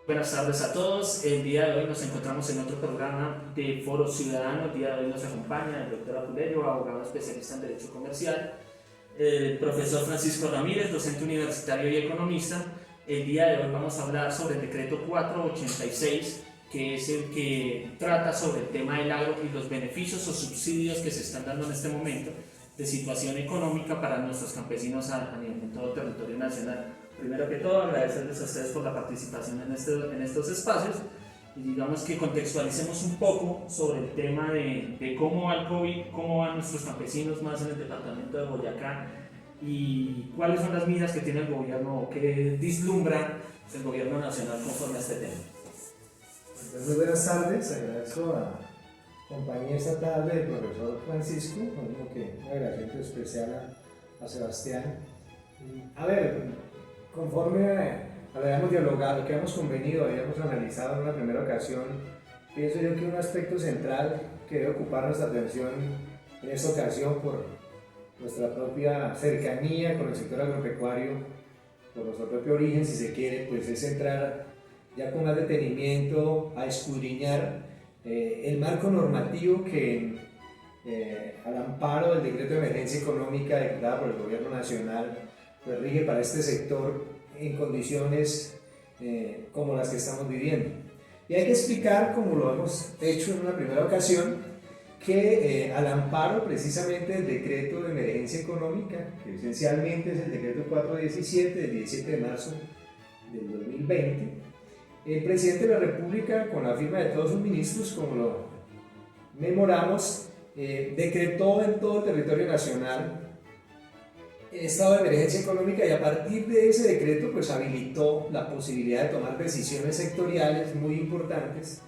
Buenas tardes a todos. El día de hoy nos encontramos en otro programa de Foro Ciudadano. El día de hoy nos acompaña el doctor Apulerio, abogado especialista en Derecho Comercial, el profesor Francisco Ramírez, docente universitario y economista. El día de hoy vamos a hablar sobre el decreto 486, que es el que trata sobre el tema del agro y los beneficios o subsidios que se están dando en este momento de situación económica para nuestros campesinos en todo el territorio nacional. Primero que todo, agradecerles a ustedes por la participación en estos espacios y digamos que contextualicemos un poco sobre el tema de cómo va el COVID, cómo van nuestros campesinos más en el departamento de Boyacá y cuáles son las medidas que tiene el gobierno o que vislumbra el gobierno nacional conforme a este tema. Muy buenas tardes, agradezco a compañía esta tarde del profesor Francisco, como que un agradecimiento especial a Sebastián. A ver, conforme habíamos dialogado, que hemos convenido, habíamos analizado en una primera ocasión, pienso yo que un aspecto central que debe ocupar nuestra atención en esta ocasión por nuestra propia cercanía con el sector agropecuario, por nuestro propio origen, si se quiere, pues es entrar ya con más detenimiento a escudriñar el marco normativo que al amparo del decreto de emergencia económica decretado por el gobierno nacional pues rige para este sector en condiciones como las que estamos viviendo. Y hay que explicar, como lo hemos hecho en una primera ocasión, que al amparo precisamente del decreto de emergencia económica, que esencialmente es el decreto 417 del 17 de marzo del 2020, el presidente de la República, con la firma de todos sus ministros, como lo memoramos, decretó en todo el territorio nacional el estado de emergencia económica y a partir de ese decreto pues habilitó la posibilidad de tomar decisiones sectoriales muy importantes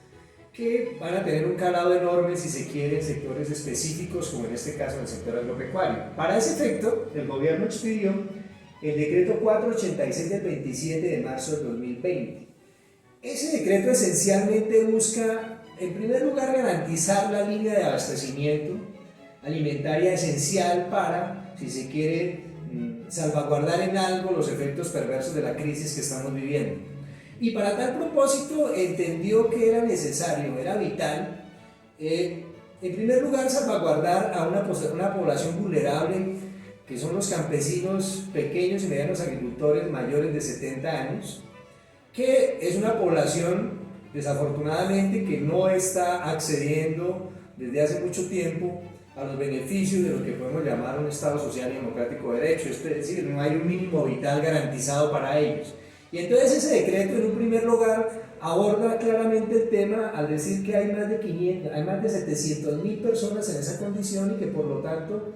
que van a tener un calado enorme si se quiere en sectores específicos como en este caso en el sector agropecuario. Para ese efecto, el gobierno expidió el decreto 486 del 27 de marzo del 2020. Ese decreto esencialmente busca, en primer lugar, garantizar la línea de abastecimiento alimentaria esencial para, si se quiere, salvaguardar en algo los efectos perversos de la crisis que estamos viviendo. Y para tal propósito entendió que era necesario, era vital, en primer lugar, salvaguardar a una población vulnerable, que son los campesinos pequeños y medianos agricultores mayores de 70 años, que es una población desafortunadamente que no está accediendo desde hace mucho tiempo a los beneficios de lo que podemos llamar un Estado social y democrático de derecho, es decir, no hay un mínimo vital garantizado para ellos. Y entonces ese decreto en un primer lugar aborda claramente el tema al decir que hay más de 700.000 personas en esa condición y que por lo tanto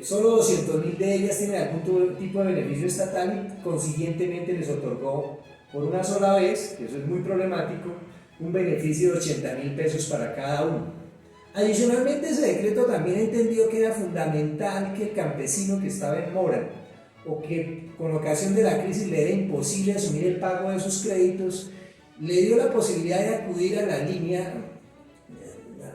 solo 200.000 de ellas tienen algún tipo de beneficio estatal y consiguientemente les otorgó por una sola vez, que eso es muy problemático, un beneficio de 80.000 pesos para cada uno. Adicionalmente, ese decreto también entendió que era fundamental que el campesino que estaba en mora o que con ocasión de la crisis le era imposible asumir el pago de sus créditos, le dio la posibilidad de acudir a la línea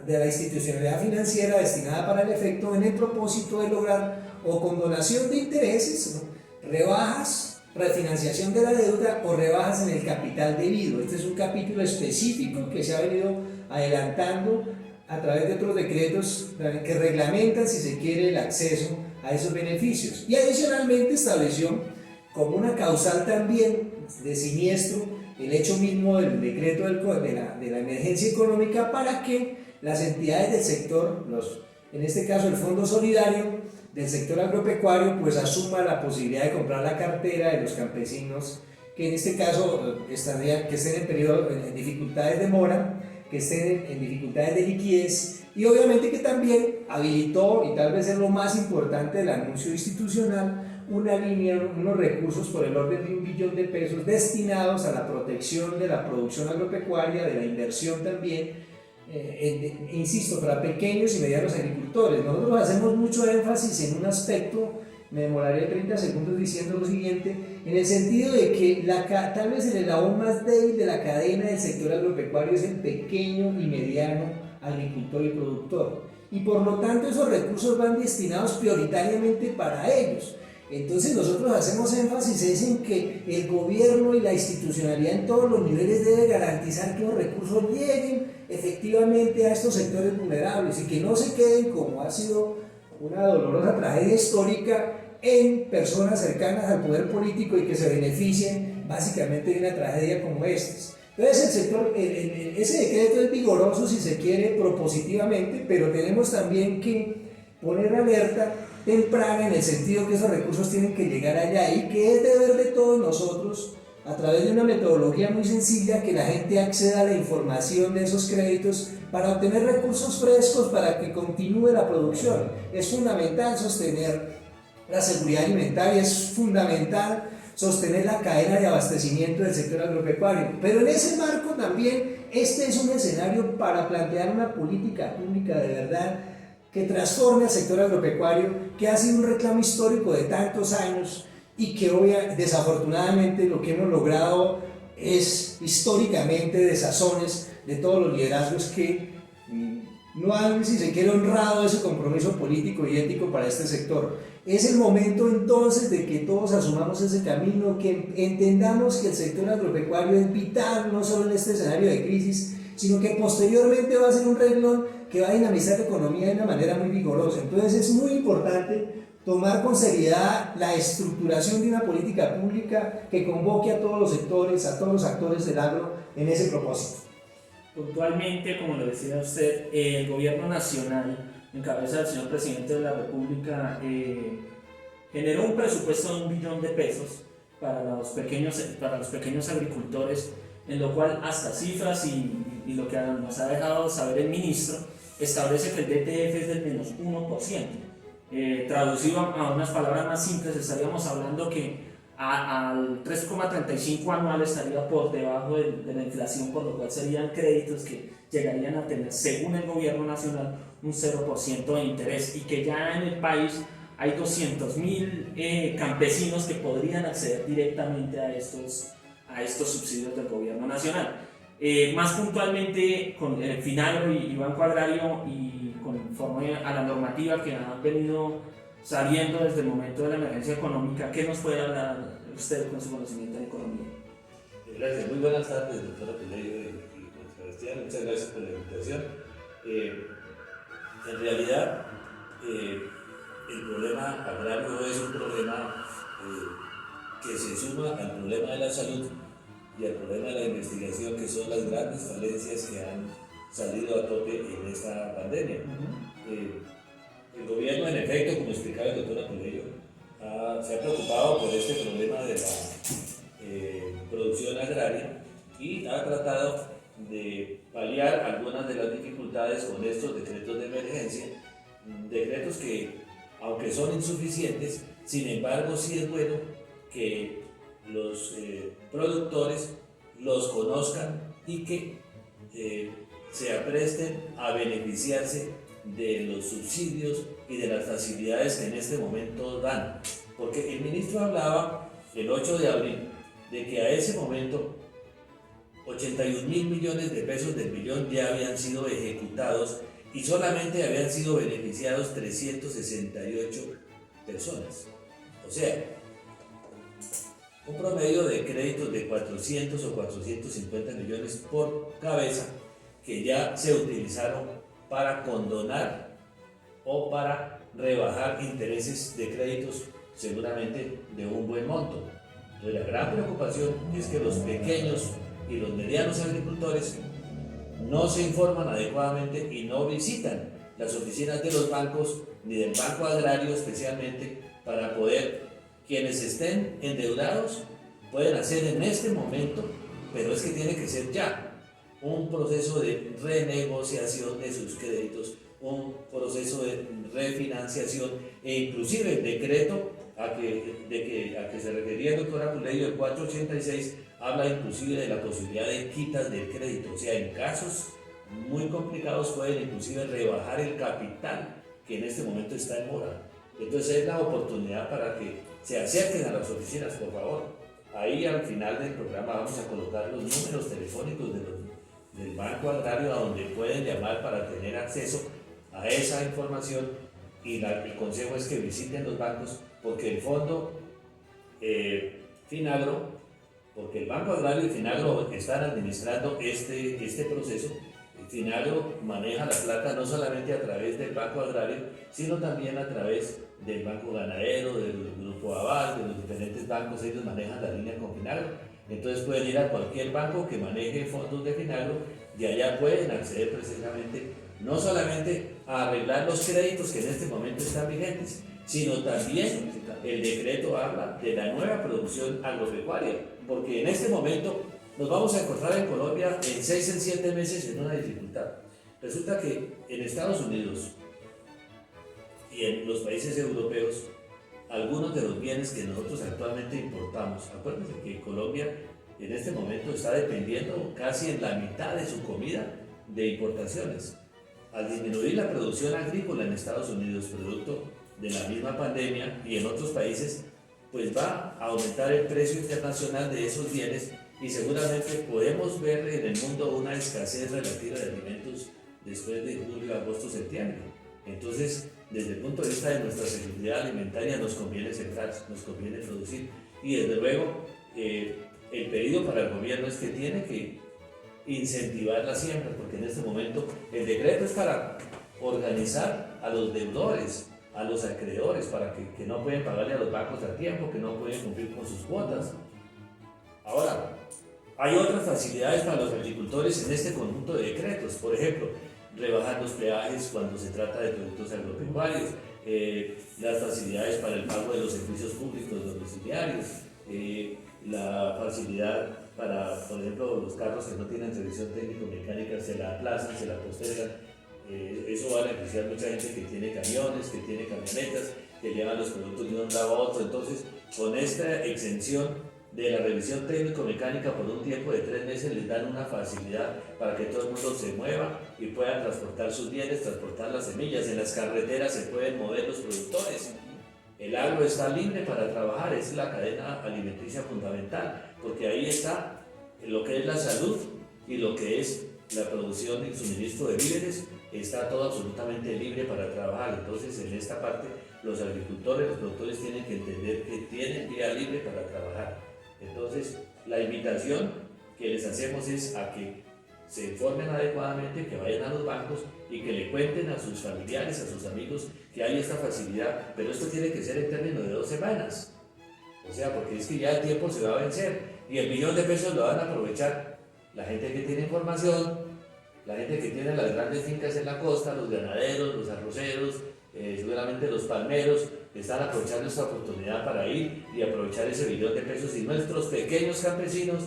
de la institucionalidad financiera destinada para el efecto en el propósito de lograr o con donación de intereses, rebajas, refinanciación de la deuda o rebajas en el capital debido. Este es un capítulo específico que se ha venido adelantando a través de otros decretos que reglamentan, si se quiere, el acceso a esos beneficios. Y adicionalmente estableció como una causal también de siniestro el hecho mismo del decreto de la emergencia económica para que las entidades del sector, en este caso el Fondo Solidario del sector agropecuario, pues asuma la posibilidad de comprar la cartera de los campesinos que en este caso que estén en dificultades de mora, que estén en dificultades de liquidez y obviamente que también habilitó, y tal vez es lo más importante del anuncio institucional, una línea, unos recursos por el orden de 1 billón de pesos destinados a la protección de la producción agropecuaria, de la inversión también, insisto, para pequeños y medianos agricultores. Nosotros hacemos mucho énfasis en un aspecto, me demoraré 30 segundos diciendo lo siguiente, en el sentido de que tal vez el eslabón más débil de la cadena del sector agropecuario es el pequeño y mediano agricultor y productor, y por lo tanto esos recursos van destinados prioritariamente para ellos. Entonces nosotros hacemos énfasis es en que el gobierno y la institucionalidad en todos los niveles debe garantizar que los recursos lleguen efectivamente a estos sectores vulnerables y que no se queden, como ha sido una dolorosa tragedia histórica, en personas cercanas al poder político y que se beneficien básicamente de una tragedia como esta. Entonces ese decreto es vigoroso si se quiere propositivamente, pero tenemos también que poner alerta temprana en el sentido que esos recursos tienen que llegar allá y que es deber de todos nosotros, a través de una metodología muy sencilla, que la gente acceda a la información de esos créditos para obtener recursos frescos para que continúe la producción. Es fundamental sostener la seguridad alimentaria, es fundamental sostener la cadena de abastecimiento del sector agropecuario, pero en ese marco también este es un escenario para plantear una política pública de verdad que transforme al sector agropecuario, que ha sido un reclamo histórico de tantos años y que hoy desafortunadamente lo que hemos logrado es históricamente desazones de todos los liderazgos que no han, si se quiere, honrado ese compromiso político y ético para este sector. Es el momento entonces de que todos asumamos ese camino, que entendamos que el sector agropecuario es vital no solo en este escenario de crisis, sino que posteriormente va a ser un renglón que va a dinamizar la economía de una manera muy vigorosa. Entonces es muy importante tomar con seriedad la estructuración de una política pública que convoque a todos los sectores, a todos los actores del agro en ese propósito. Puntualmente, como lo decía usted, el gobierno nacional, en cabeza del señor presidente de la República, generó un presupuesto de $1 billón para los pequeños agricultores, en lo cual hasta cifras y lo que nos ha dejado saber el ministro, establece que el DTF es del menos 1%. Traducido a unas palabras más simples, estaríamos hablando que al 3,35 anual estaría por debajo de la inflación, por lo cual serían créditos que llegarían a tener, según el gobierno nacional, un 0% de interés, y que ya en el país hay 200.000 campesinos que podrían acceder directamente a estos subsidios del gobierno nacional. Más puntualmente, con el Finagro y Banco Agrario, y conforme a la normativa que han venido saliendo desde el momento de la emergencia económica, ¿qué nos puede hablar usted con su conocimiento en economía? Gracias, muy buenas tardes, doctora Puleyo y Juan Sebastián, muchas gracias por la invitación. En realidad, el problema agrario es un problema que se suma al problema de la salud y al problema de la investigación, que son las grandes falencias que han salido a tope en esta pandemia. El gobierno, en efecto, como explicaba el doctor Puleyo, se ha preocupado por este problema de la producción agraria y ha tratado de paliar algunas de las dificultades con estos decretos de emergencia, decretos que, aunque son insuficientes, sin embargo sí es bueno que los productores los conozcan y que se apresten a beneficiarse de los subsidios y de las facilidades que en este momento dan. Porque el ministro hablaba el 8 de abril de que a ese momento 81.000 millones de pesos del billón ya habían sido ejecutados y solamente habían sido beneficiados 368 personas. O sea, un promedio de créditos de 400 o 450 millones por cabeza que ya se utilizaron para condonar o para rebajar intereses de créditos seguramente de un buen monto. Entonces la gran preocupación es que los pequeños y los medianos agricultores no se informan adecuadamente y no visitan las oficinas de los bancos ni del Banco Agrario especialmente, para poder, quienes estén endeudados pueden hacer en este momento, pero es que tiene que ser ya, un proceso de renegociación de sus créditos, un proceso de refinanciación, e inclusive el decreto a que se refería el doctor Puleyo, el 486, habla inclusive de la posibilidad de quitas del crédito. O sea, en casos muy complicados pueden inclusive rebajar el capital que en este momento está en mora. Entonces es la oportunidad para que se acerquen a las oficinas, por favor. Ahí al final del programa vamos a colocar los números telefónicos del Banco Agrario a donde pueden llamar para tener acceso a esa información, y el consejo es que visiten los bancos porque el fondo Finagro, porque el Banco Agrario y Finagro están administrando este proceso. Finagro maneja la plata no solamente a través del Banco Agrario, sino también a través del Banco Ganadero, del Grupo Aval, de los diferentes bancos. Ellos manejan la línea con Finagro. Entonces pueden ir a cualquier banco que maneje fondos de Finagro y allá pueden acceder precisamente no solamente a arreglar los créditos que en este momento están vigentes, sino también el decreto habla de la nueva producción agropecuaria, porque en este momento nos vamos a encontrar en Colombia en 6 en 7 meses en una dificultad. Resulta que en Estados Unidos y en los países europeos, algunos de los bienes que nosotros actualmente importamos, acuérdense que Colombia en este momento está dependiendo casi en la mitad de su comida de importaciones. Al disminuir la producción agrícola en Estados Unidos, producto de la misma pandemia y en otros países, pues va a aumentar el precio internacional de esos bienes y seguramente podemos ver en el mundo una escasez relativa de alimentos después de julio, agosto, septiembre. Entonces, desde el punto de vista de nuestra seguridad alimentaria nos conviene sembrar, nos conviene producir y desde luego el pedido para el gobierno es que tiene que incentivar la siembra, porque en este momento el decreto es para organizar a los deudores, a los acreedores, para que no pueden pagarle a los bancos a tiempo, que no pueden cumplir con sus cuotas. Ahora, hay otras facilidades para los agricultores en este conjunto de decretos, por ejemplo, rebajar los peajes cuando se trata de productos agropecuarios, las facilidades para el pago de los servicios públicos domiciliarios, la facilidad para, por ejemplo, los carros que no tienen revisión técnico-mecánica se la aplazan, se la postergan. Eso va a beneficiar a mucha gente que tiene camiones, que tiene camionetas, que llevan los productos de un lado a otro. Entonces, con esta exención de la revisión técnico-mecánica por un tiempo de 3 meses, les dan una facilidad para que todo el mundo se mueva y pueda transportar sus bienes, transportar las semillas. En las carreteras se pueden mover los productores. El agro está libre para trabajar, es la cadena alimenticia fundamental, porque ahí está lo que es la salud y lo que es la producción y suministro de víveres, está todo absolutamente libre para trabajar. Entonces, en esta parte, los agricultores, los productores tienen que entender que tienen vía libre para trabajar. Entonces, la invitación que les hacemos es a que se informen adecuadamente, que vayan a los bancos y que le cuenten a sus familiares, a sus amigos que hay esta facilidad, pero esto tiene que ser en términos de 2 semanas. O sea, porque es que ya el tiempo se va a vencer y el millón de pesos lo van a aprovechar la gente que tiene información, la gente que tiene las grandes fincas en la costa, los ganaderos, los arroceros, seguramente los palmeros, están aprovechando esta oportunidad para ir y aprovechar ese millón de pesos, y nuestros pequeños campesinos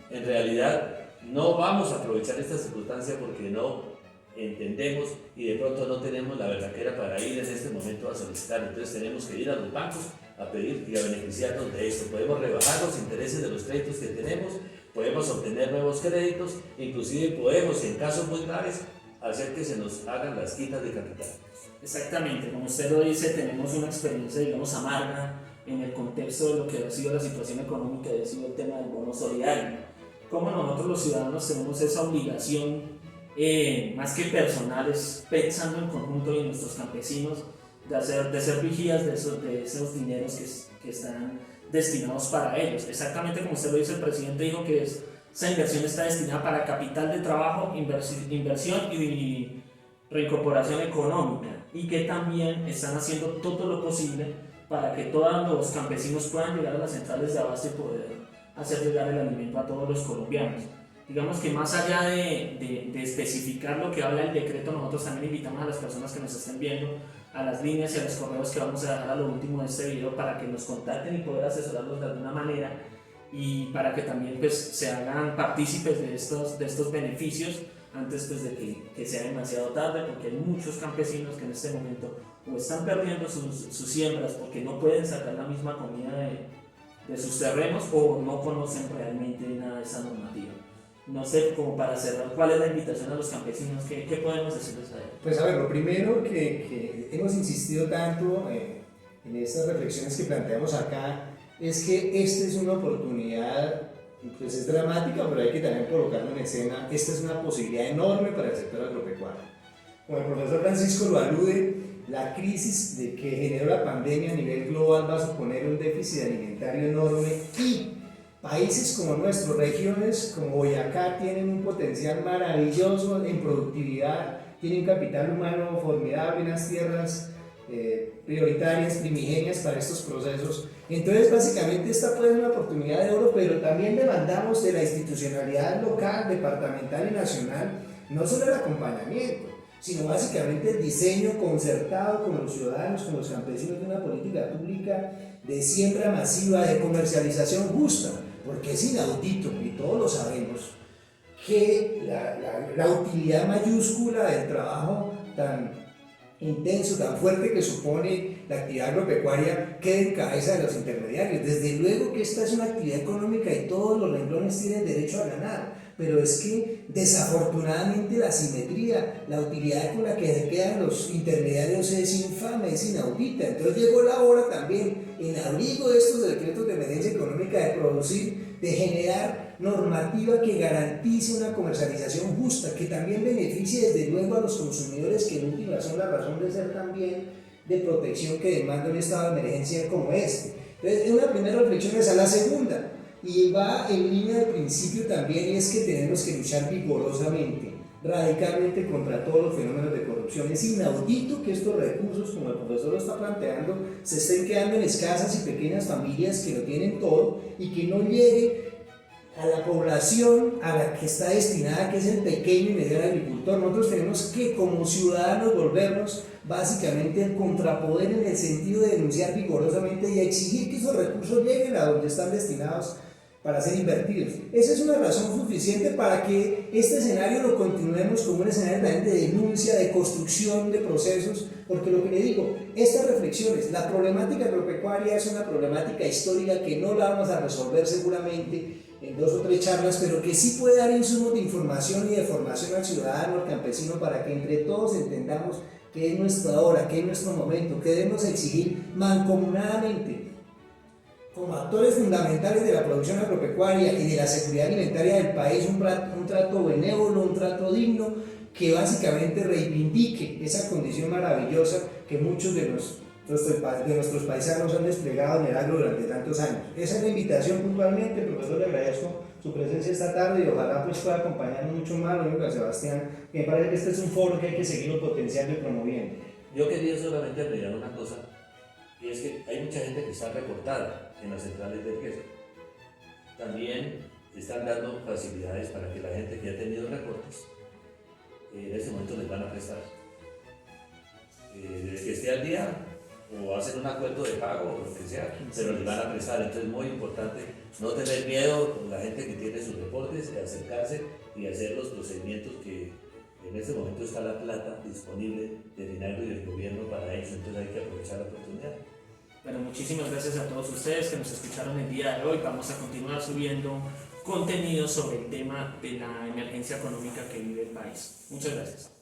en realidad no vamos a aprovechar esta circunstancia porque no entendemos y de pronto no tenemos la verdaquera para ir en este momento a solicitar. Entonces tenemos que ir a los bancos a pedir y a beneficiarnos de esto. Podemos rebajar los intereses de los créditos que tenemos, podemos obtener nuevos créditos, inclusive podemos, en casos muy graves, hacer que se nos hagan las quitas de capital. Exactamente, como usted lo dice, tenemos una experiencia, digamos, amarga en el contexto de lo que ha sido la situación económica y ha sido el tema del bono solidario. Cómo nosotros los ciudadanos tenemos esa obligación, más que personales, pensando en conjunto y en nuestros campesinos, de ser vigías de esos dineros que están destinados para ellos. Exactamente como usted lo dice, el presidente dijo que esa inversión está destinada para capital de trabajo, inversión y reincorporación económica, y que también están haciendo todo lo posible para que todos los campesinos puedan llegar a las centrales de abasto y poder hacer llegar el alimento a todos los colombianos. Digamos que más allá de especificar lo que habla el decreto, nosotros también invitamos a las personas que nos estén viendo a las líneas y a los correos que vamos a dejar a lo último de este video para que nos contacten y poder asesorarlos de alguna manera, y para que también pues, se hagan partícipes de estos beneficios antes pues, de que sea demasiado tarde, porque hay muchos campesinos que en este momento o están perdiendo sus siembras porque no pueden sacar la misma comida de sus terrenos, o no conocen realmente nada de esa normativa. No sé, como para cerrar, ¿cuál es la invitación a los campesinos? ¿Qué podemos decirles a ellos? Pues a ver, lo primero que hemos insistido tanto en estas reflexiones que planteamos acá es que esta es una oportunidad, pues es dramática, pero hay que también colocarlo en escena. Esta es una posibilidad enorme para el sector agropecuario. Como el profesor Francisco lo alude, la crisis de que generó la pandemia a nivel global va a suponer un déficit alimentario enorme y países como nuestros, regiones como Boyacá tienen un potencial maravilloso en productividad, tienen capital humano formidable, unas tierras prioritarias, primigenias para estos procesos. Entonces básicamente esta puede ser una oportunidad de oro, pero también demandamos de la institucionalidad local, departamental y nacional no solo el acompañamiento, sino básicamente el diseño concertado con los ciudadanos, con los campesinos de una política pública de siembra masiva, de comercialización justa, porque es inaudito, y todos lo sabemos, que la utilidad mayúscula del trabajo tan intenso, tan fuerte que supone la actividad agropecuaria quede en cabeza de los intermediarios. Desde luego que esta es una actividad económica y todos los renglones tienen derecho a ganar, pero es que desafortunadamente la asimetría, la utilidad con la que se quedan los intermediarios es infame, es inaudita. Entonces llegó la hora también, en abrigo de estos decretos de emergencia económica, de producir, de generar normativa que garantice una comercialización justa, que también beneficie desde luego a los consumidores, que en última son la razón de ser también de protección que demanda un estado de emergencia como este. Entonces, una primera reflexión es a la segunda, y va en línea de principio también, y es que tenemos que luchar vigorosamente, radicalmente contra todos los fenómenos de corrupción. Es inaudito que estos recursos, como el profesor lo está planteando, se estén quedando en escasas y pequeñas familias que lo tienen todo y que no llegue a la población a la que está destinada, que es el pequeño y mediano agricultor. Nosotros tenemos que como ciudadanos volvernos básicamente el contrapoder en el sentido de denunciar vigorosamente y exigir que esos recursos lleguen a donde están destinados para ser invertidos. Esa es una razón suficiente para que este escenario lo continuemos como un escenario también de denuncia, de construcción de procesos, porque lo que le digo, estas reflexiones, la problemática agropecuaria es una problemática histórica que no la vamos a resolver seguramente en 2 o 3 charlas, pero que sí puede dar insumos de información y de formación al ciudadano, al campesino, para que entre todos entendamos qué es nuestra hora, qué es nuestro momento, qué debemos exigir mancomunadamente como actores fundamentales de la producción agropecuaria y de la seguridad alimentaria del país, un trato benévolo, un trato digno, que básicamente reivindique esa condición maravillosa que muchos de nuestros paisanos han desplegado en el agro durante tantos años. Esa es la invitación puntualmente, profesor, le agradezco su presencia esta tarde y ojalá pues pueda acompañarnos mucho más, lo único que Sebastián, que me parece que este es un foro que hay que seguirlo potenciando y promoviendo. Yo quería solamente agregar una cosa, y es que hay mucha gente que está recortada en las centrales de riesgo. También están dando facilidades para que la gente que ha tenido recortes, en este momento les van a prestar. Desde que esté al día, o hacen un acuerdo de pago o lo que sea, pero les van a prestar. Entonces es muy importante no tener miedo con la gente que tiene sus reportes, de acercarse y hacer los procedimientos que en este momento está la plata disponible del INAGRO y del gobierno para eso. Entonces hay que aprovechar la oportunidad. Bueno, muchísimas gracias a todos ustedes que nos escucharon el día de hoy. Vamos a continuar subiendo contenido sobre el tema de la emergencia económica que vive el país. Muchas gracias.